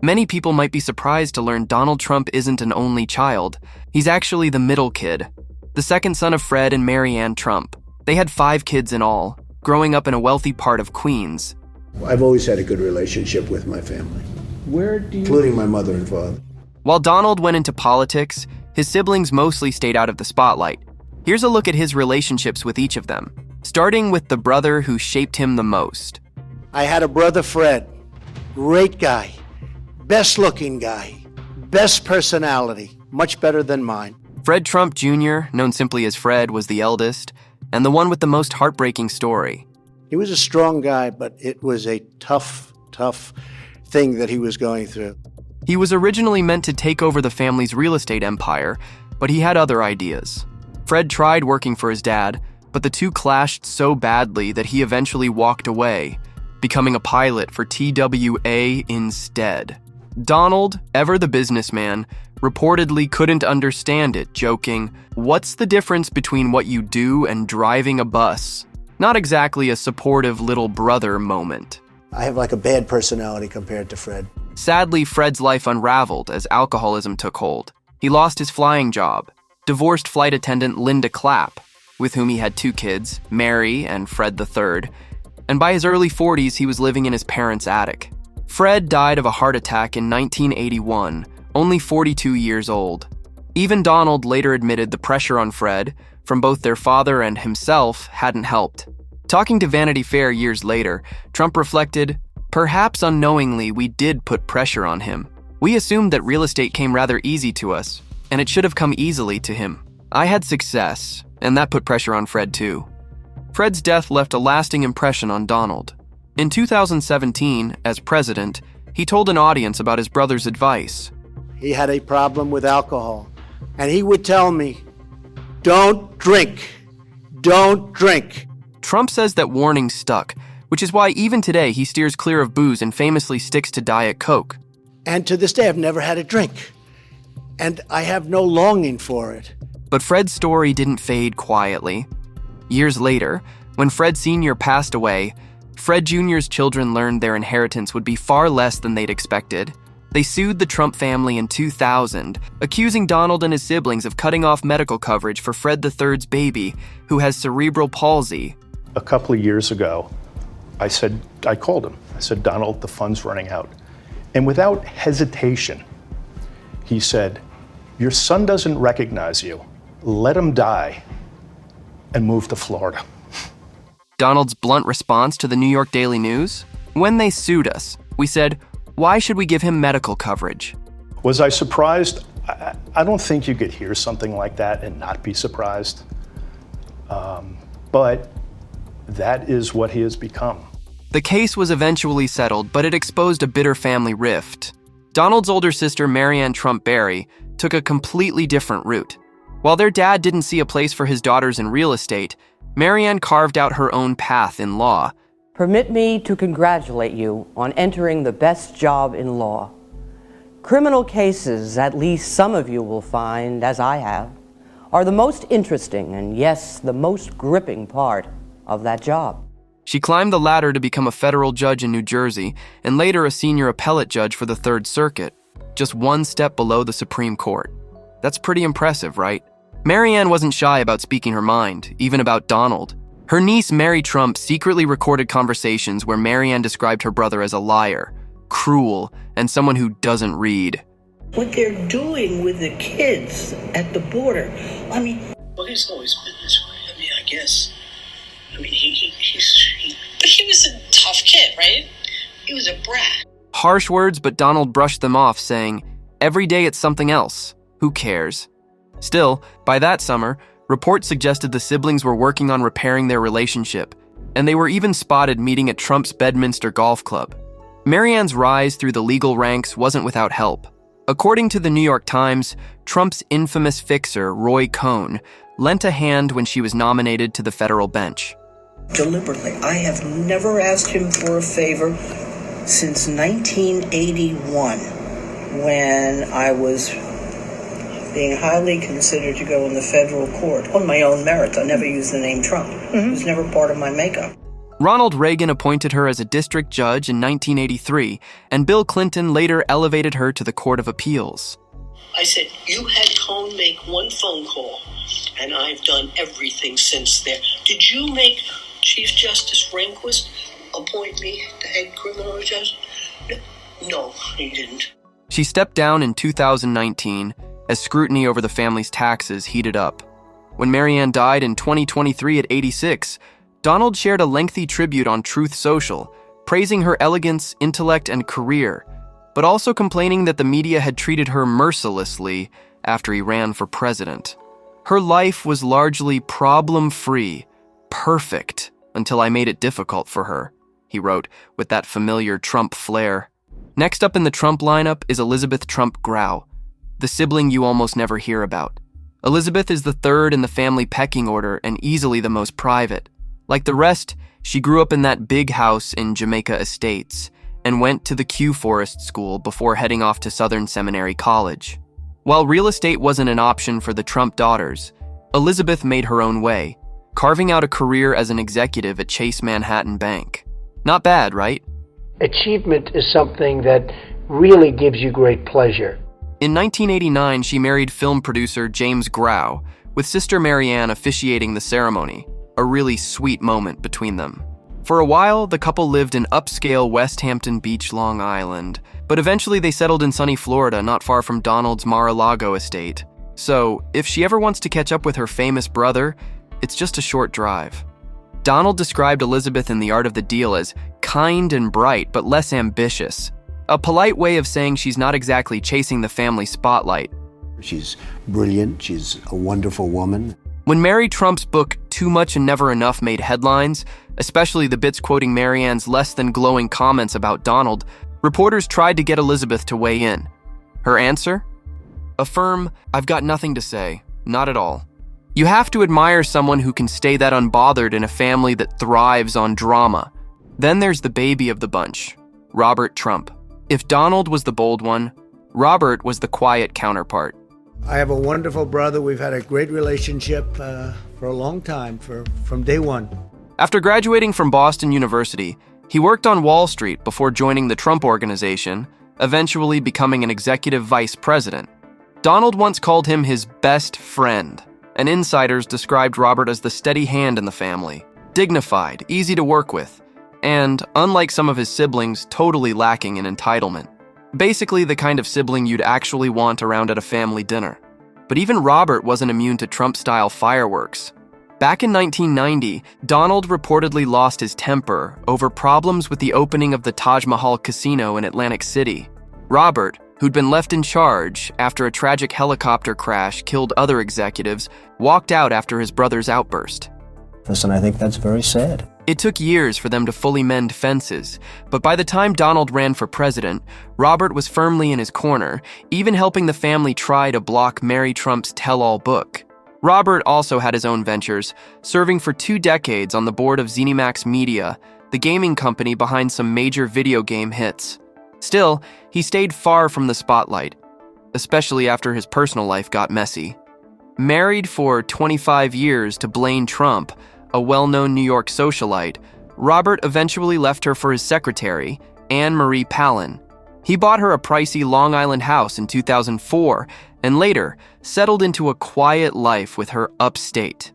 Many people might be surprised to learn Donald Trump isn't an only child. He's actually the middle kid, the second son of Fred and Maryanne Trump. They had 5 kids in all, growing up in a wealthy part of Queens. I've always had a good relationship with my family, including my mother and father. While Donald went into politics, his siblings mostly stayed out of the spotlight. Here's a look at his relationships with each of them, starting with the brother who shaped him the most. I had a brother, Fred. Great guy. Best looking guy. Best personality. Much better than mine. Fred Trump Jr., known simply as Fred, was the eldest, and the one with the most heartbreaking story. He was a strong guy, but it was a tough thing that he was going through. He was originally meant to take over the family's real estate empire, but he had other ideas. Fred tried working for his dad, but the two clashed so badly that he eventually walked away, becoming a pilot for TWA instead. Donald, ever the businessman, reportedly couldn't understand it, joking, "What's the difference between what you do and driving a bus?" Not exactly a supportive little brother moment. I have like a bad personality compared to Fred. Sadly, Fred's life unraveled as alcoholism took hold. He lost his flying job, divorced flight attendant Linda Clapp, with whom he had 2 kids, Mary and Fred III, and by his early 40s, he was living in his parents' attic. Fred died of a heart attack in 1981, only 42 years old. Even Donald later admitted the pressure on Fred, from both their father and himself, hadn't helped. Talking to Vanity Fair years later, Trump reflected, "Perhaps unknowingly we did put pressure on him. We assumed that real estate came rather easy to us, and it should have come easily to him. I had success, and that put pressure on Fred too." Fred's death left a lasting impression on Donald. In 2017, as president, he told an audience about his brother's advice. He had a problem with alcohol, and he would tell me, "Don't drink. Don't drink." Trump says that warning stuck, which is why even today he steers clear of booze and famously sticks to Diet Coke. And to this day, I've never had a drink, and I have no longing for it. But Fred's story didn't fade quietly. Years later, when Fred Sr. passed away, Fred Jr.'s children learned their inheritance would be far less than they'd expected. They sued the Trump family in 2000, accusing Donald and his siblings of cutting off medical coverage for Fred III's baby, who has cerebral palsy. A couple of years ago, I called him. I said, "Donald, the fund's running out." And without hesitation, he said, "Your son doesn't recognize you. Let him die and move to Florida." Donald's blunt response to the New York Daily News? "When they sued us, we said, why should we give him medical coverage?" Was I surprised? I don't think you could hear something like that and not be surprised. But that is what he has become. The case was eventually settled, but it exposed a bitter family rift. Donald's older sister, Maryanne Trump Barry, took a completely different route. While their dad didn't see a place for his daughters in real estate, Maryanne carved out her own path in law. Permit me to congratulate you on entering the best job in law. Criminal cases, at least some of you will find, as I have, are the most interesting and, yes, the most gripping part of that job. She climbed the ladder to become a federal judge in New Jersey and later a senior appellate judge for the Third Circuit, just one step below the Supreme Court. That's pretty impressive, right? Maryanne wasn't shy about speaking her mind, even about Donald. Her niece, Mary Trump, secretly recorded conversations where Maryanne described her brother as a liar, cruel, and someone who doesn't read. What they're doing with the kids at the border, I mean... Well, he's always been this way. I mean, I guess... But he was a tough kid, right? He was a brat. Harsh words, but Donald brushed them off, saying, "Every day it's something else. Who cares?" Still, by that summer, reports suggested the siblings were working on repairing their relationship, and they were even spotted meeting at Trump's Bedminster Golf Club. Maryanne's rise through the legal ranks wasn't without help. According to the New York Times, Trump's infamous fixer, Roy Cohn, lent a hand when she was nominated to the federal bench. Deliberately. I have never asked him for a favor since 1981, when I was being highly considered to go in the federal court on my own merits. I never used the name Trump. It was never part of my makeup. Ronald Reagan appointed her as a district judge in 1983, and Bill Clinton later elevated her to the Court of Appeals. I said, you had Cohn make one phone call, and I've done everything since there. Did you make Chief Justice Rehnquist appoint me the head criminal judge? No, he didn't. She stepped down in 2019 as scrutiny over the family's taxes heated up. When Maryanne died in 2023 at 86, Donald shared a lengthy tribute on Truth Social, praising her elegance, intellect, and career, but also complaining that the media had treated her mercilessly after he ran for president. Her life was largely problem-free, perfect, until I made it difficult for her, he wrote with that familiar Trump flair. Next up in the Trump lineup is Elizabeth Trump Grau, the sibling you almost never hear about. Elizabeth is the third in the family pecking order and easily the most private. Like the rest, she grew up in that big house in Jamaica Estates and went to the Kew Forest School before heading off to Southern Seminary College. While real estate wasn't an option for the Trump daughters, Elizabeth made her own way, carving out a career as an executive at Chase Manhattan Bank. Not bad, right? Achievement is something that really gives you great pleasure. In 1989, she married film producer James Grau, with sister Maryanne officiating the ceremony, a really sweet moment between them. For a while, the couple lived in upscale West Hampton Beach, Long Island, but eventually they settled in sunny Florida, not far from Donald's Mar-a-Lago estate. So, if she ever wants to catch up with her famous brother, it's just a short drive. Donald described Elizabeth in The Art of the Deal as kind and bright, but less ambitious. A polite way of saying she's not exactly chasing the family spotlight. She's brilliant. She's a wonderful woman. When Mary Trump's book Too Much and Never Enough made headlines, especially the bits quoting Maryanne's less than glowing comments about Donald, reporters tried to get Elizabeth to weigh in. Her answer? A firm, "I've got nothing to say, not at all." You have to admire someone who can stay that unbothered in a family that thrives on drama. Then there's the baby of the bunch, Robert Trump. If Donald was the bold one, Robert was the quiet counterpart. I have a wonderful brother. We've had a great relationship for a long time, from day one. After graduating from Boston University, he worked on Wall Street before joining the Trump Organization, eventually becoming an executive vice president. Donald once called him his best friend, and insiders described Robert as the steady hand in the family, dignified, easy to work with, and, unlike some of his siblings, totally lacking in entitlement. Basically the kind of sibling you'd actually want around at a family dinner. But even Robert wasn't immune to Trump-style fireworks. Back in 1990, Donald reportedly lost his temper over problems with the opening of the Taj Mahal casino in Atlantic City. Robert, who'd been left in charge after a tragic helicopter crash killed other executives, walked out after his brother's outburst. Listen, I think that's very sad. It took years for them to fully mend fences, but by the time Donald ran for president, Robert was firmly in his corner, even helping the family try to block Mary Trump's tell-all book. Robert also had his own ventures, serving for 2 decades on the board of ZeniMax Media, the gaming company behind some major video game hits. Still, he stayed far from the spotlight, especially after his personal life got messy. Married for 25 years to Blaine Trump, a well-known New York socialite, Robert eventually left her for his secretary, Anne Marie Palin. He bought her a pricey Long Island house in 2004 and later settled into a quiet life with her upstate.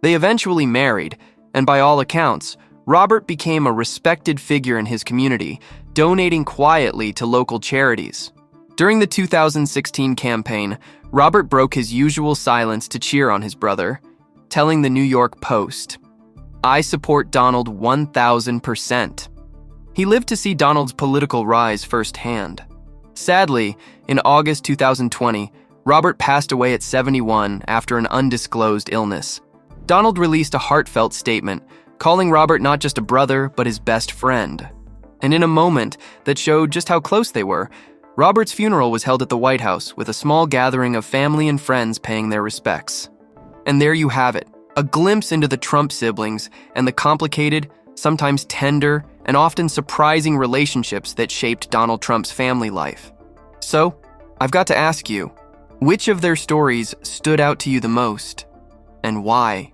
They eventually married, and by all accounts, Robert became a respected figure in his community, donating quietly to local charities. During the 2016 campaign, Robert broke his usual silence to cheer on his brother, telling the New York Post, "I support Donald 1,000%. He lived to see Donald's political rise firsthand. Sadly, in August 2020, Robert passed away at 71 after an undisclosed illness. Donald released a heartfelt statement, calling Robert not just a brother, but his best friend. And in a moment that showed just how close they were, Robert's funeral was held at the White House with a small gathering of family and friends paying their respects. And there you have it, a glimpse into the Trump siblings and the complicated, sometimes tender, and often surprising relationships that shaped Donald Trump's family life. So, I've got to ask you, which of their stories stood out to you the most, and why?